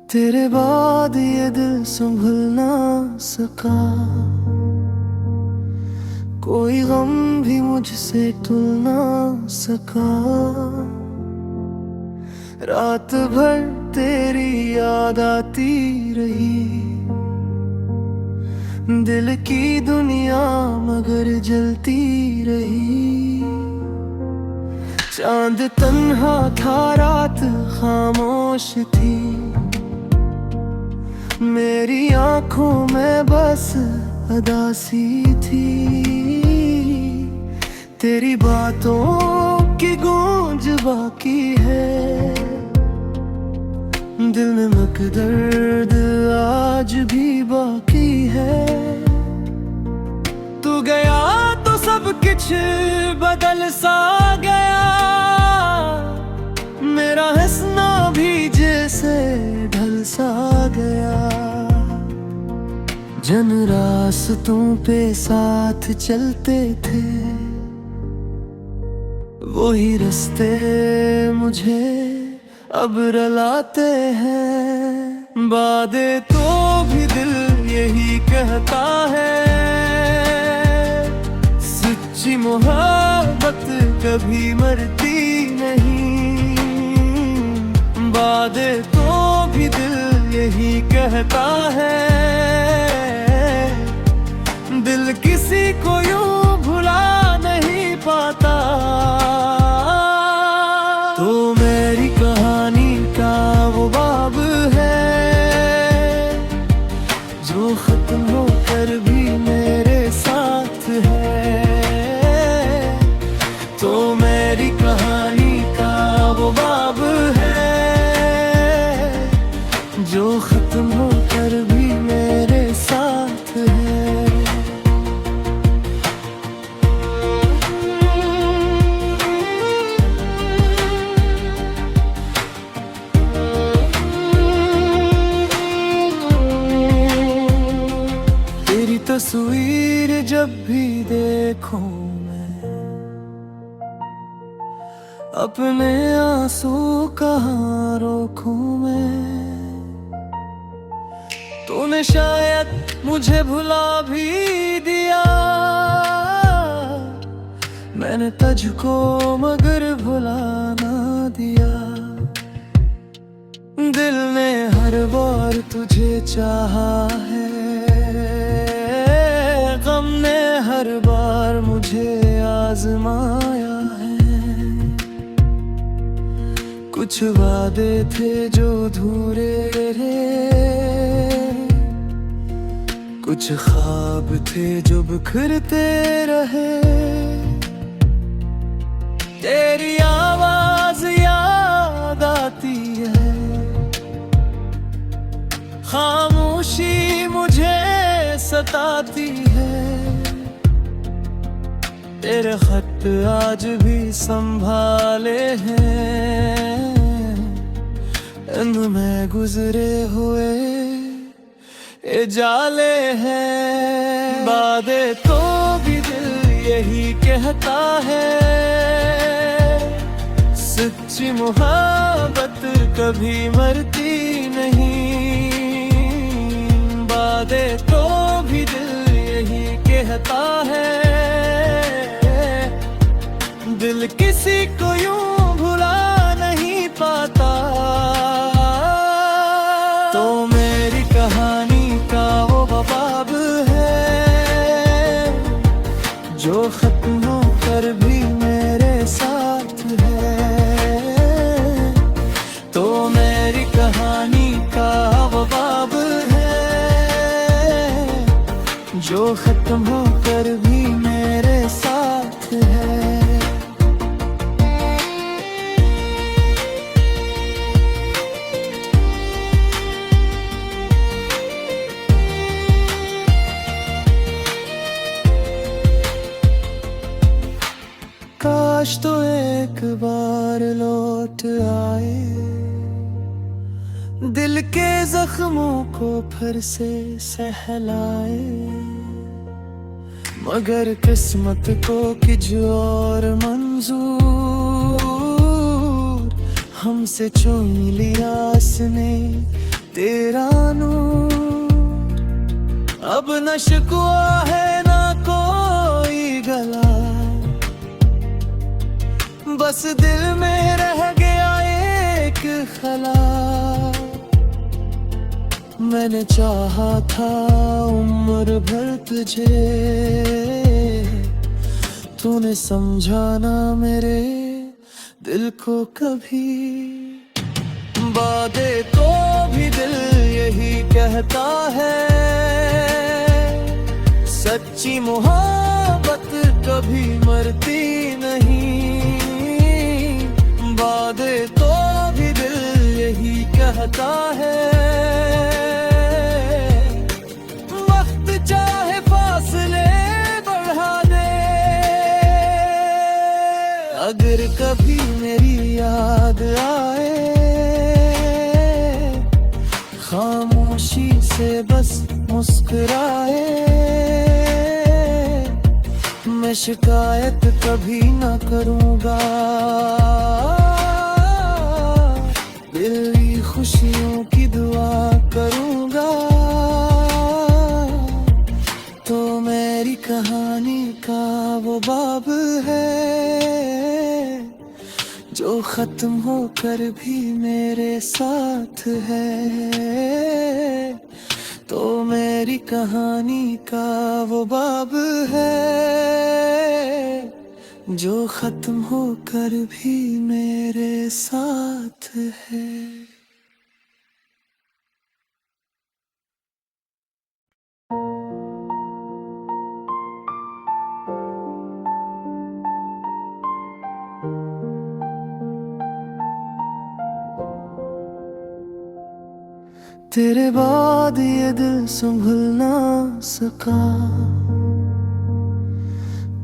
तेरे बाद ये दिल संभल ना सका, कोई गम भी मुझसे तुल ना सका। रात भर तेरी याद आती रही, दिल की दुनिया मगर जलती रही। चांद तन्हा था, रात खामोश थी, मेरी आंखों में बस अदासी थी। तेरी बातों की गूंज बाकी है, दिल में मकदर्द आज भी बाकी है। तू गया तो सब कुछ बदल सा गया, मेरा हंसना भी जैसे ढल सा गया। जन रास्तों पे साथ चलते थे, वही रास्ते मुझे अब रुलाते हैं। वादे तो भी दिल यही कहता है, सच्ची मोहब्बत कभी मरती नहीं। वादे तो भी दिल यही कहता है, दिल किसी को यूं भुला नहीं पाता। तो मेरी कहानी का वो बाब है, जो खत्म होकर भी मेरे साथ है। तो मेरी कहानी का वो बाब है, जो खत्म होकर भी मेरे साथ है। तेरी तस्वीर जब भी देखूं मैं, अपने आंसू कहाँ रोकूं मैं। तूने शायद मुझे भुला भी दिया, मैंने तुझको मगर भुला ना दिया। दिल ने हर बार तुझे चाहा है, गम ने हर बार मुझे आजमाया है। कुछ वादे थे जो अधूरे रहे, कुछ ख्वाब थे जो बिखरते रहे। तेरी आवाज याद आती है, खामोशी मुझे सताती है। तेरे खत आज भी संभाले हैं, इनमें गुजरे हुए ये जाले हैं। वादे तो भी दिल यही कहता है, सच्ची मोहब्बत कभी मरती नहीं। वादे तो भी दिल यही कहता है, दिल किसी को यूं भुला नहीं पाता। तो मेरी कहानी का वो बाब है, जो खत्म होकर भी मेरे साथ है। तो मेरी कहानी का वो बाब है, जो खत्म होकर भी मेरे साथ है। काश तो एक बार लौट आए, दिल के जख्मों को फिर से सहलाए। मगर किस्मत को कुछ और मंजूर, हमसे छीन लिया उसने तेरा नूर अब न शिकवा है ना कोई गला, बस दिल में रह गया एक खला। मैंने चाहा था उम्र भर तुझे, तूने समझा ना मेरे दिल को कभी। वादे तो भी दिल यही कहता है, सच्ची मोहब्बत कभी मरती नहीं। वादे तो भी दिल यही कहता है, वक्त चाहे फासले बढ़ा दे। अगर कभी मेरी याद आए, खामोशी से बस मुस्कुराए, मैं शिकायत कभी ना करूँगा। दिल की खुशियों की दुआ करूँगा। तो मेरी कहानी का वो बाब है, जो खत्म होकर भी मेरे साथ है। तो मेरी कहानी का वो बाब है, जो खत्म होकर भी मेरे साथ है। तेरे बाद ये दिल संभल ना सका,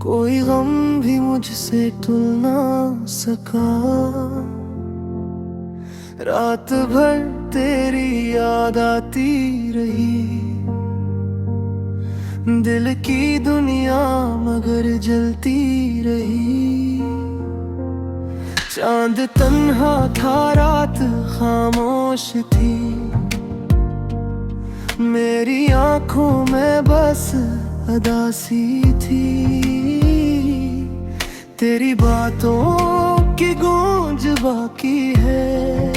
कोई गम भी मुझसे तुल ना सका। रात भर तेरी याद आती रही, दिल की दुनिया मगर जलती रही। चांद तन्हा था, रात खामोश थी, मेरी आंखों में बस अदासी थी। तेरी बातों की गूंज बाकी है,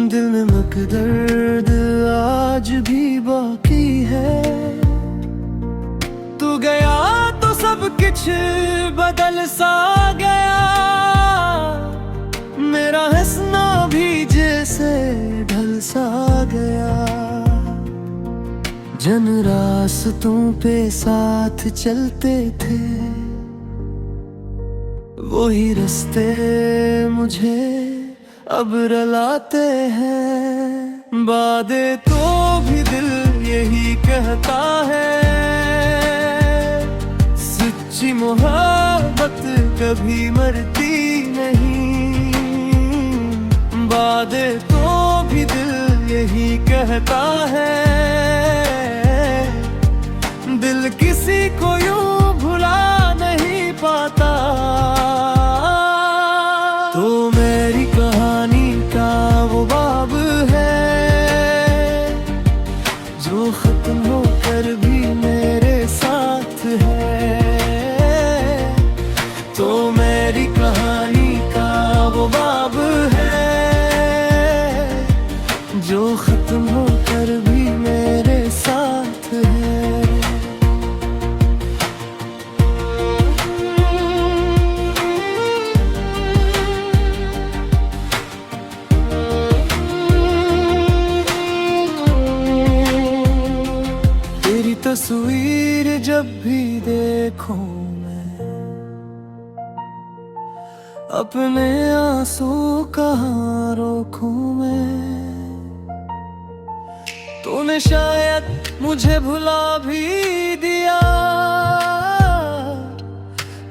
दिल में मकदर्द आज भी बाकी है। तू गया तो सब कुछ बदल सा गया, मेरा हंसना भी जैसे ढल सा गया। जन रास्तों पे साथ चलते थे, वही रास्ते मुझे अब रुलाते हैं। वादे तो भी दिल यही कहता है, सच्ची मोहब्बत कभी मरती नहीं। वादे तो भी दिल यही कहता है, दिल किसी को यूं भुला नहीं पाता। तो मेरी कहानी का वो बाब है, जो खत्म होकर भी मेरे साथ है। तो मेरी कहानी का वो बाब है, जो खत्म होकर भी मेरे साथ है। तेरी तस्वीर जब भी देखूं मैं, अपने आंसू कहाँ रोकूं मैं। तूने शायद मुझे भुला भी दिया,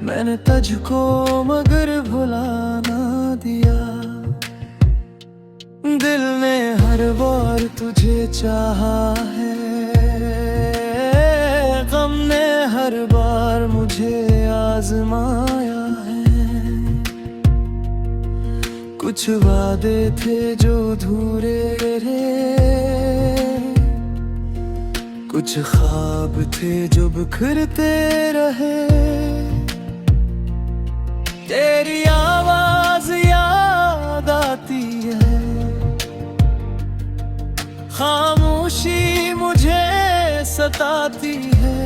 मैंने तुझको मगर भुला ना दिया। दिल ने हर बार तुझे चाहा है, गम ने हर बार मुझे आजमाया है। कुछ वादे थे जो अधूरे रहे, कुछ ख्वाब थे जो बिखरते रहे। तेरी आवाज याद आती है, खामोशी मुझे सताती है।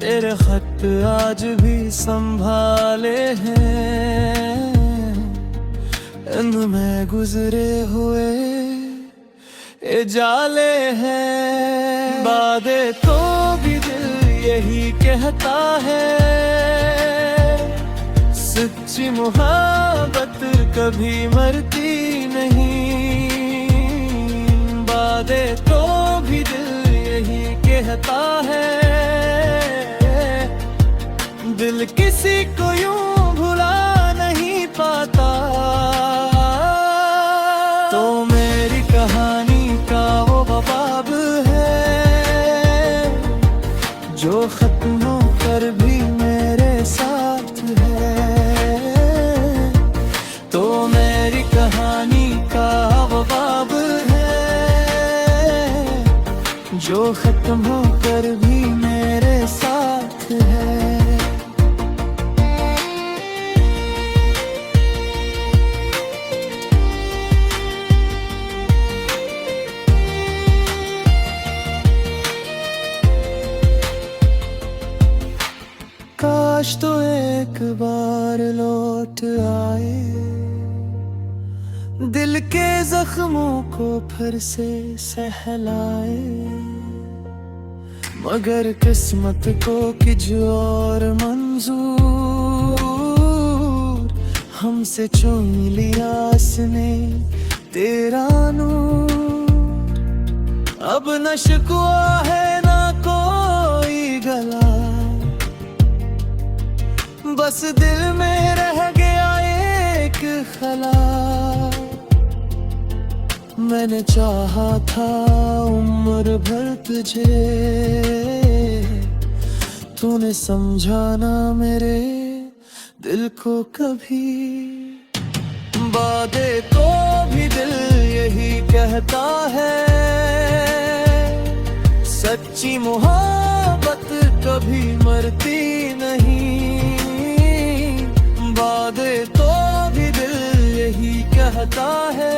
तेरे खत आज भी संभाले हैं, इनमें गुजरे हुए जाले हैं। वादे तो भी दिल यही कहता है, सच्ची मोहब्बत कभी मरती नहीं। वादे तो भी दिल यही कहता है, दिल किसी को यूं भुला नहीं पाता। तो मेरी कहानी का वो बाब है, जो खत्म होकर भी मेरे साथ है। तो मेरी कहानी का वो बाब है, जो खत्म होकर भी मेरे साथ है। काश तो एक बार लौट आए, दिल के जख्मों को फिर से सहलाए। मगर किस्मत को कुछ और मंजूर, हमसे चुन लिया इसने तेरा नूर। अब न शिकवा है ना कोई गला, बस दिल में रह गया एक खला। मैंने चाहा था उम्र भर तुझे, तूने समझा ना मेरे दिल को कभी। वादे तो भी दिल यही कहता है, सच्ची मोहब्बत कभी मरती नहीं। वादे तो भी दिल यही कहता है,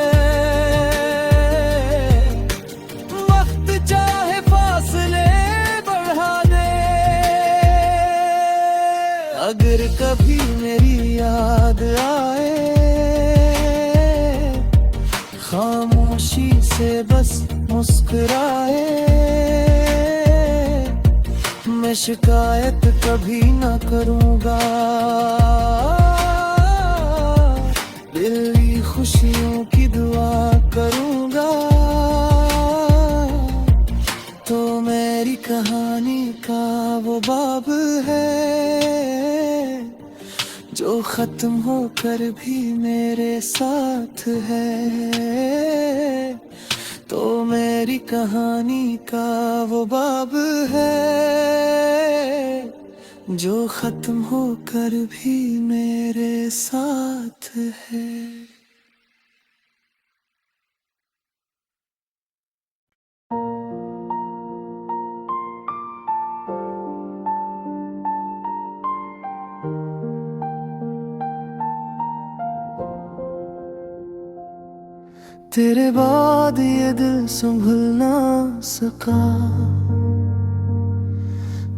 वक्त चाहे फासले बढ़ा दे। अगर कभी मेरी याद आए, खामोशी से बस मुस्कुराए। मैं शिकायत कभी ना करूँगा, दिल की खुशियों की दुआ करूँगा। तो मेरी कहानी का वो बाब है, जो खत्म होकर भी मेरे साथ है। तो मेरी कहानी का वो बाब है, जो खत्म होकर भी मेरे साथ है। तेरे बाद ये दिल संभल ना सका,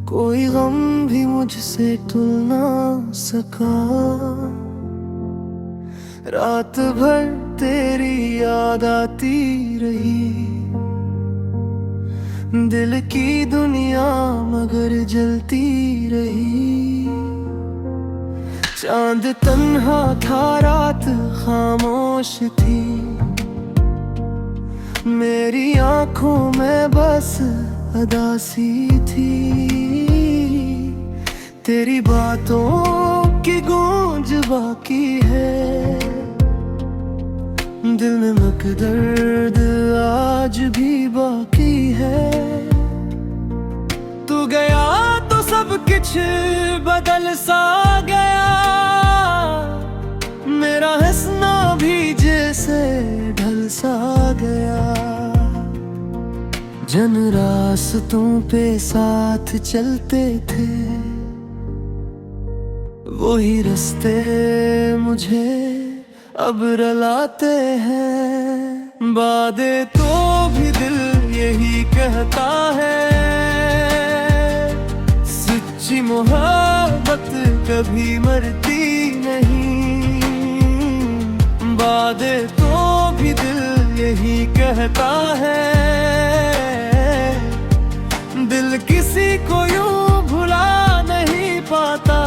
कोई गम भी मुझसे तुल ना सका। रात भर तेरी याद आती रही, दिल की दुनिया मगर जलती रही। चांद तन्हा था, रात खामोश थी, मेरी आंखों में बस उदासी थी। तेरी बातों की गूंज बाकी है, दिल में मकदर्द आज भी बाकी है। तू गया तो सब कुछ बदल सा गया, सा गया। जन रास्तों पे साथ चलते थे, वही रास्ते मुझे अब रुलाते हैं। वादे तो भी दिल यही कहता है, सच्ची मोहब्बत कभी मरती नहीं। वादे तो भी दिल यही कहता है, दिल किसी को यूं भुला नहीं पाता।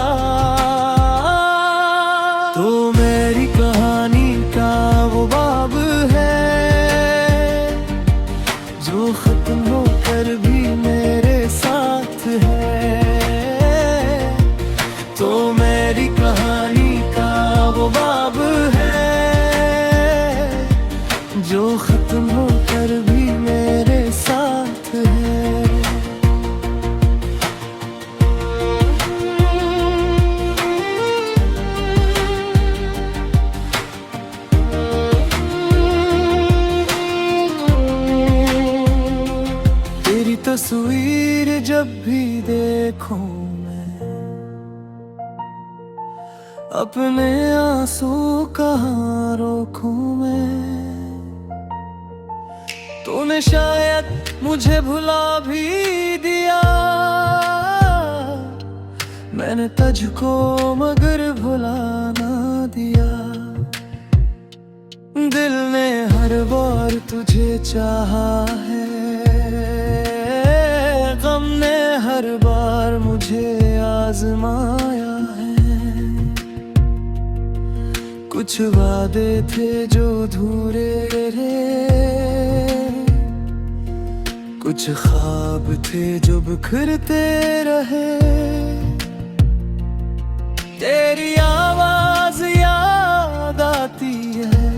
तो मेरी कहानी का वो बाब है, जो खत्म होकर भी मेरे साथ है। तो मेरी कहानी का वो बाब है, जो खत्म होकर भी मेरे साथ है। तस्वीर जब भी देखूं मैं, अपने आंसू कहाँ रोकूं मैं। तूने शायद मुझे भुला भी दिया, मैंने तुझको मगर भुला ना दिया। दिल ने हर बार तुझे चाहा है, गम ने हर बार मुझे आजमाया है। कुछ वादे थे जो अधूरे रहे, कुछ ख्वाब थे जो बिखरते रहे। तेरी आवाज याद आती है,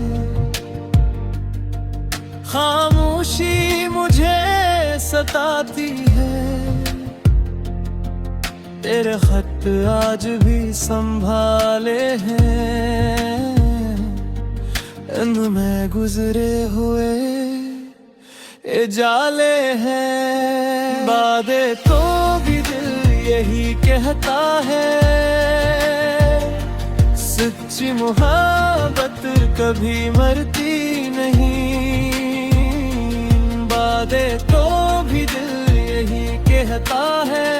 खामोशी मुझे सताती है। तेरे खत आज भी संभाले हैं, इनमें गुजरे हुए ये जाले हैं। वादे तो भी दिल यही कहता है, सच्ची मोहब्बत कभी मरती नहीं। वादे तो भी दिल यही कहता है,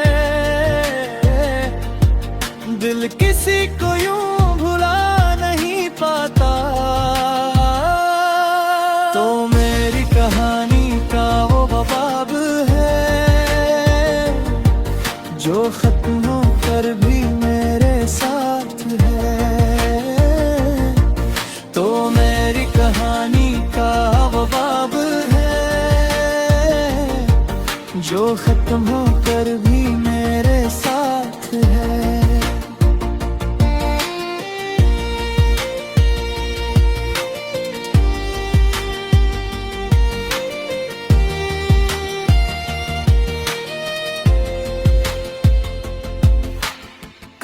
दिल किसी को यूं भुला नहीं पाता। तो मेरी कहानी का वो बाब है, जो खत्म होकर भी मेरे साथ है। तो मेरी कहानी का वो बाब है, जो खत्म होकर भी मेरे साथ है।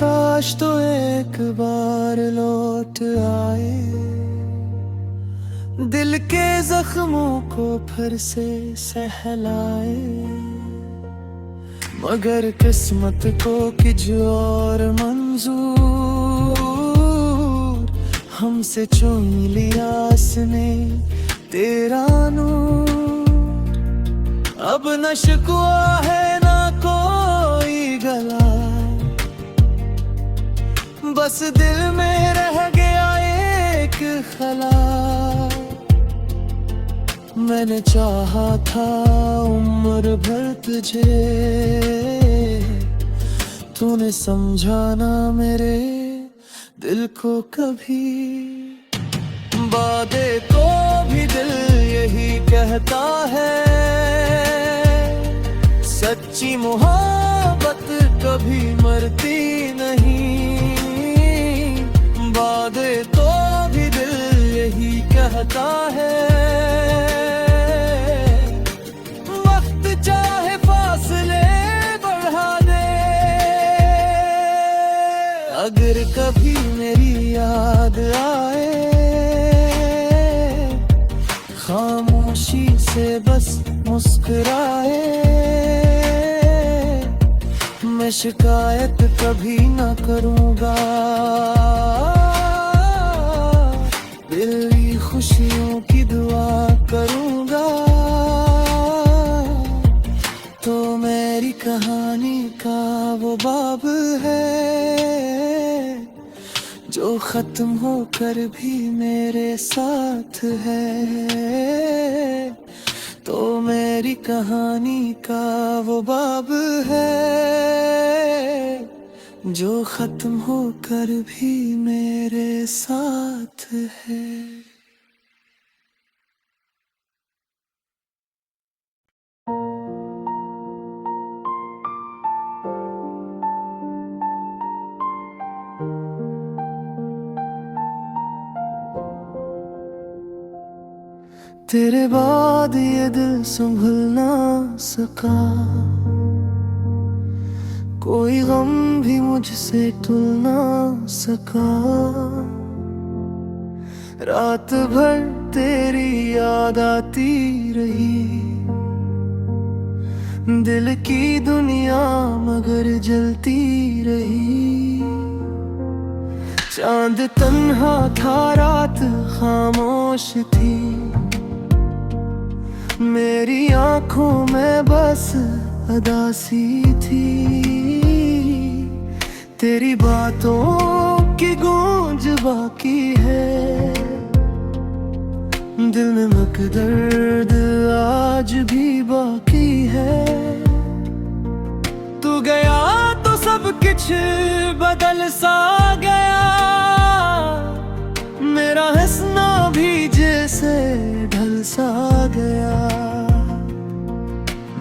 काश तो एक बार लौट आए, दिल के जख्मों को फिर से सहलाए। मगर किस्मत को कुछ और मंजूर, हमसे चुन लिया इसने तेरा नूर। अब न शिकवा है ना कोई गला, बस दिल में रह गया एक खला। मैंने चाहा था उम्र भर तुझे, तूने समझा ना मेरे दिल को कभी। वादे तो भी दिल यही कहता है, सच्ची मोहब्बत कभी मरती नहीं। वादे तो भी दिल यही कहता है, वक्त चाहे फासले बढ़ा दे। अगर कभी मेरी याद आए, बस मुस्कुराए। मैं शिकायत कभी ना करूँगा, दिल की खुशियों की दुआ करूँगा। तो मेरी कहानी का वो बाब है जो खत्म होकर भी मेरे साथ है। तो मेरी कहानी का वो बाब है जो खत्म होकर भी मेरे साथ है। तेरे बाद ये दिल संभल ना सका, कोई गम भी मुझसे तुल ना सका। रात भर तेरी याद आती रही, दिल की दुनिया मगर जलती रही। चांद तन्हा था, रात खामोश थी, मेरी आंखों में बस उदासी थी। तेरी बातों की गूंज बाकी है, दिल में मकदर्द आज भी बाकी है। तू गया तो सब कुछ बदल सा गया, मेरा हंसना भी जैसे ढल सा गया।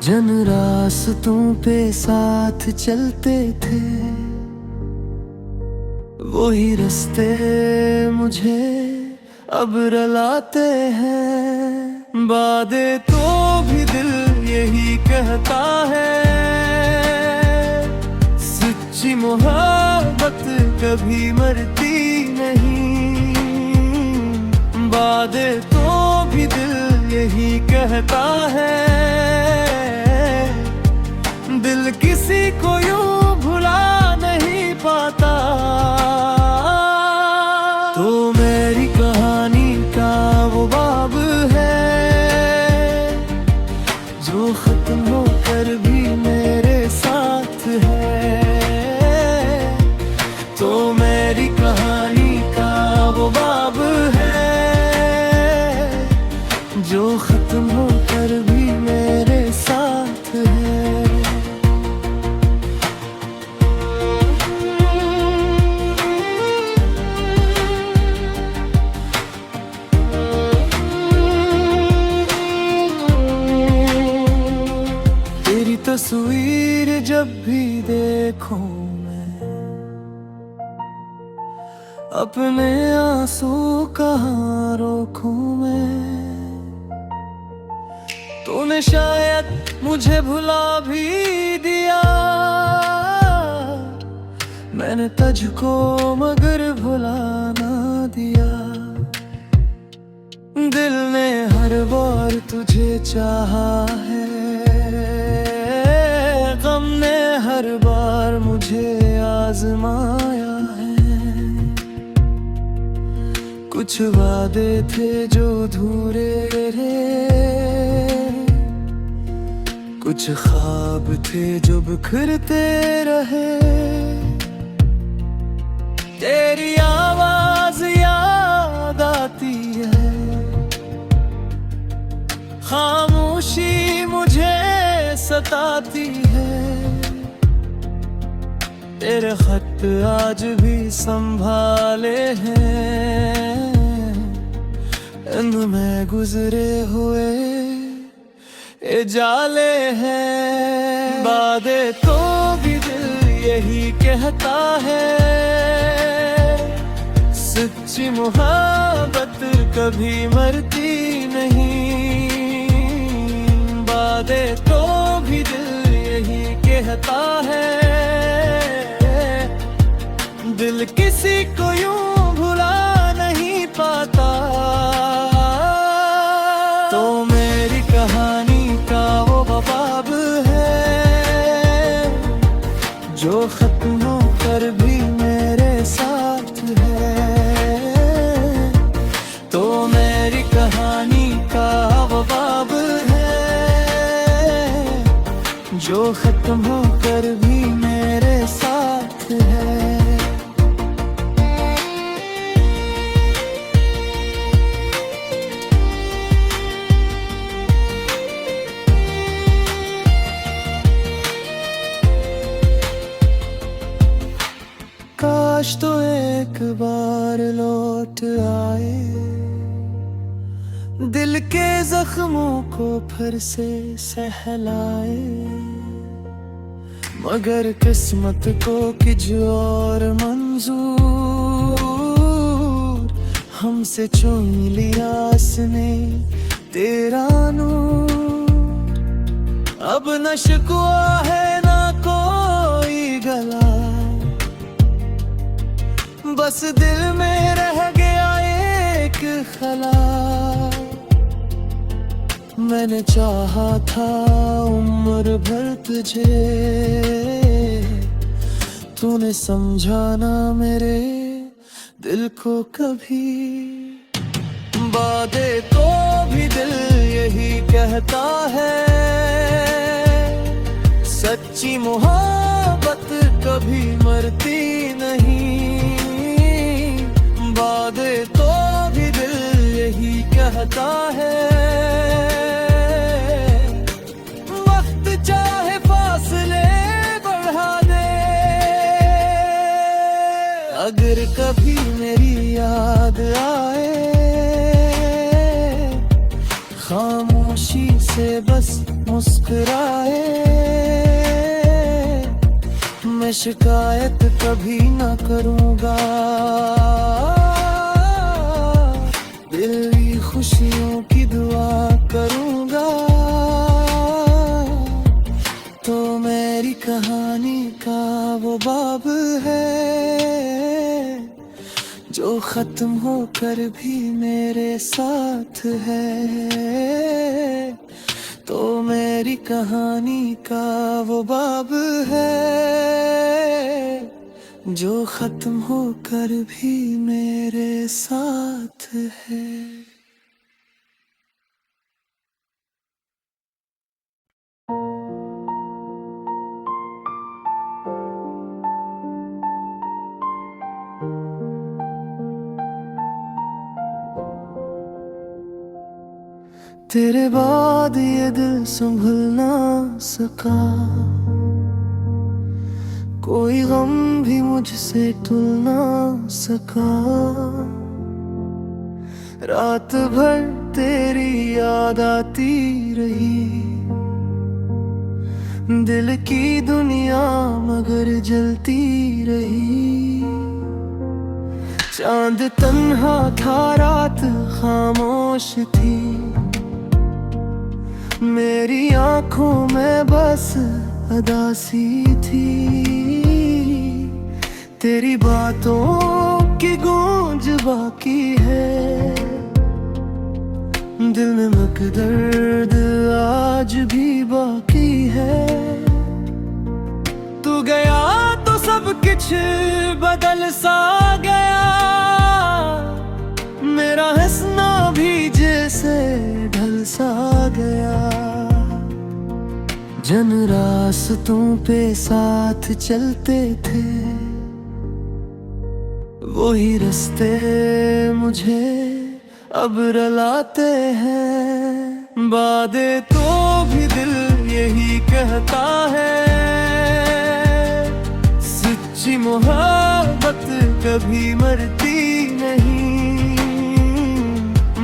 जन रास्तों पे साथ चलते थे, वही रास्ते मुझे अब रुलाते हैं। वादे तो भी दिल यही कहता है, सच्ची मोहब्बत कभी मरती नहीं। वादे तो भी दिल यही कहता है, दिल किसी को यूं भुला नहीं पाता। तो मेरी कहानी का वो बाब है जो खत्म होकर भी मेरे साथ है। तो मेरी कहानी का वो बाब है जो खत्म होकर भी मेरे साथ है। तेरी तस्वीर जब भी देखूं मैं, अपने आंसू कहाँ रोकूं मैं। तूने शायद मुझे भुला भी दिया, मैंने तुझको मगर भुला ना दिया। दिल ने हर बार तुझे चाहा है, गम ने हर बार मुझे आजमाया है। कुछ वादे थे जो अधूरे रहे, कुछ ख्वाब थे जो बिखरते रहे। तेरी आवाज याद आती है, खामोशी मुझे सताती है। तेरे खत आज भी संभाले हैं, इनमें गुजरे हुए ये जाले हैं। वादे तो भी दिल यही कहता है, सच्ची मोहब्बत कभी मरती नहीं। वादे तो भी दिल यही कहता है, दिल किसी को यूं भुला नहीं पाता। तो मेरी कहानी जो खत्म होकर भी मेरे साथ है। काश तो एक बार लौट आए, दिल के जख्मों को फिर से सहलाए। मगर किस्मत को कुछ और मंजूर, हमसे छीन लिया इसने तेरा नूर। अब न शिकवा है ना कोई गला, बस दिल में रह गया एक खला। मैंने चाहा था उम्र भर तुझे, तूने समझा ना मेरे दिल को कभी। वादे तो भी दिल यही कहता है, सच्ची मोहब्बत कभी मरती नहीं। वादे तो भी दिल यही कहता है, वक्त चाहे फासले बढ़ा दे। अगर कभी मेरी याद आए, खामोशी से बस मुस्कुराए। मैं शिकायत कभी ना करूँगा, दिली खुशियों की दुआ करूँगा। तो मेरी कहानी का वो बाब है, जो खत्म होकर भी मेरे साथ है। तो मेरी कहानी का वो बाब है, जो खत्म होकर भी मेरे साथ है। तेरे बाद ये दिल संभल ना सका, कोई गम भी मुझसे तुल ना सका। रात भर तेरी याद आती रही, दिल की दुनिया मगर जलती रही। चांद तन्हा था, रात खामोश थी, मेरी आंखों में बस उदासी थी। तेरी बातों की गूंज बाकी है, दिल में मकदर्द आज भी बाकी है। तू गया तो सब कुछ बदल सा गया, मेरा हंसना भी जैसे ढल सा गया। जन रास्तों पे साथ चलते थे, वही रास्ते मुझे अब रुलाते हैं। वादे तो भी दिल यही कहता है, सच्ची मोहब्बत कभी मरती नहीं।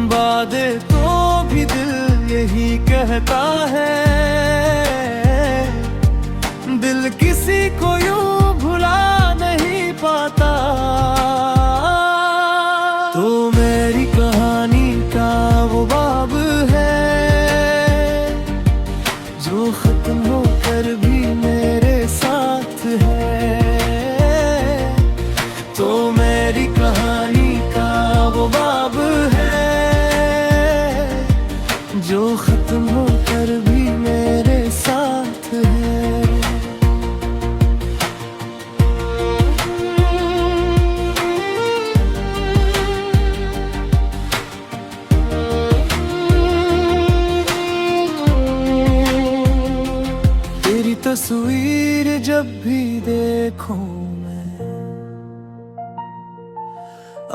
वादे तो भी दिल यही कहता है, दिल किसी को यूं भुला नहीं पाता। तो मेरी कहानी का वो बाब है, जो खत्म होकर भी मेरे साथ है। तो मेरी कहानी का वो बाब है, जो खत्म होकर भी मेरे साथ है। तस्वीर जब भी देखूं मैं,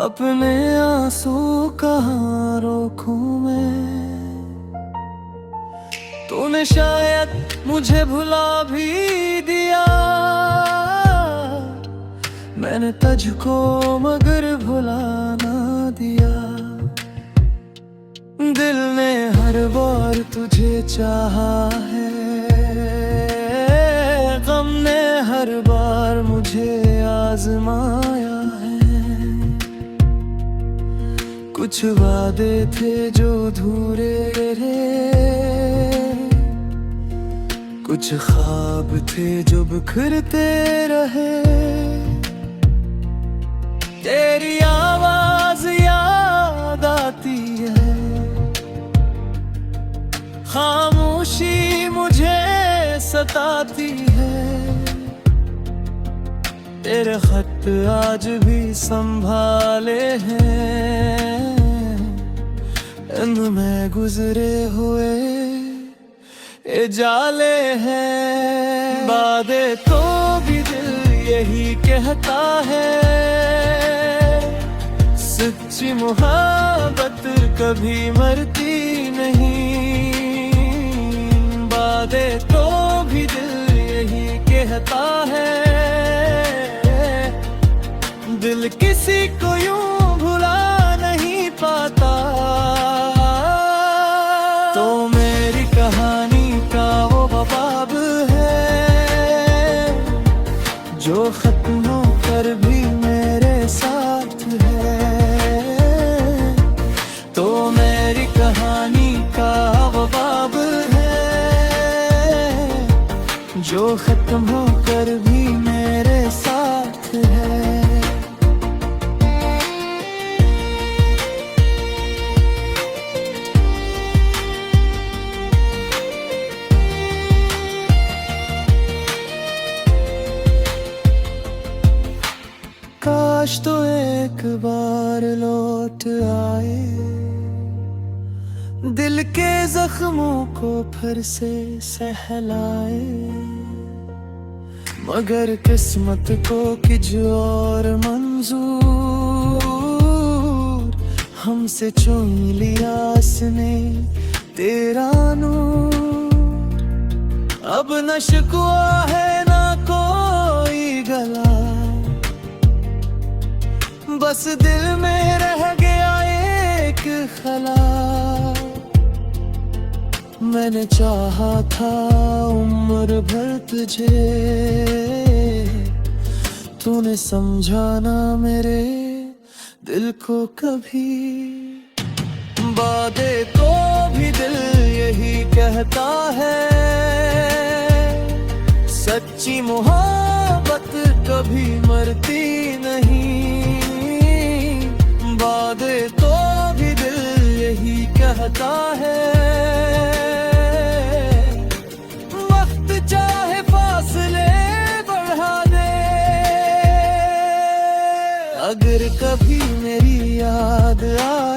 अपने आंसू कहाँ रोकूं मैं। तूने शायद मुझे भुला भी दिया, मैंने तुझको मगर भुला ना दिया। दिल ने हर बार तुझे चाहा है, गम ने हर बार मुझे आजमाया है। कुछ वादे थे जो अधूरे रहे, कुछ ख्वाब थे जो बिखरते रहे। तेरी आवाज याद आती है, खामोशी मुझे सताती है। तेरे खत आज भी संभाले हैं, इनमें गुजरे हुए ये जाले हैं। वादे तो भी दिल यही कहता है, सच्ची मोहब्बत कभी मरती नहीं। वादे तो भी दिल यही कहता है, दिल किसी को यूं भुला नहीं पाता। तो मेरी कहानी का वो बाब है, जो खत्म होकर भी मेरे साथ है। तो मेरी कहानी का वो बाब है, जो खत्म होकर भी मेरे साथ है। काश तो एक बार लौट आए, दिल के जख्मों को फिर से सहलाए। मगर किस्मत को कुछ और मंजूर, हमसे चुन लिया इसने तेरा नूर। अब न शिकवा है ना कोई गला, बस दिल में रह गया एक खला। मैंने चाहा था उम्र भर तुझे, तूने समझा ना मेरे दिल को कभी। वादे तो भी दिल यही कहता है, सच्ची मोहब्बत कभी मरती नहीं। वादे तो भी दिल यही कहता है, वक्त चाहे फासले बढ़ा दे। अगर कभी मेरी याद आ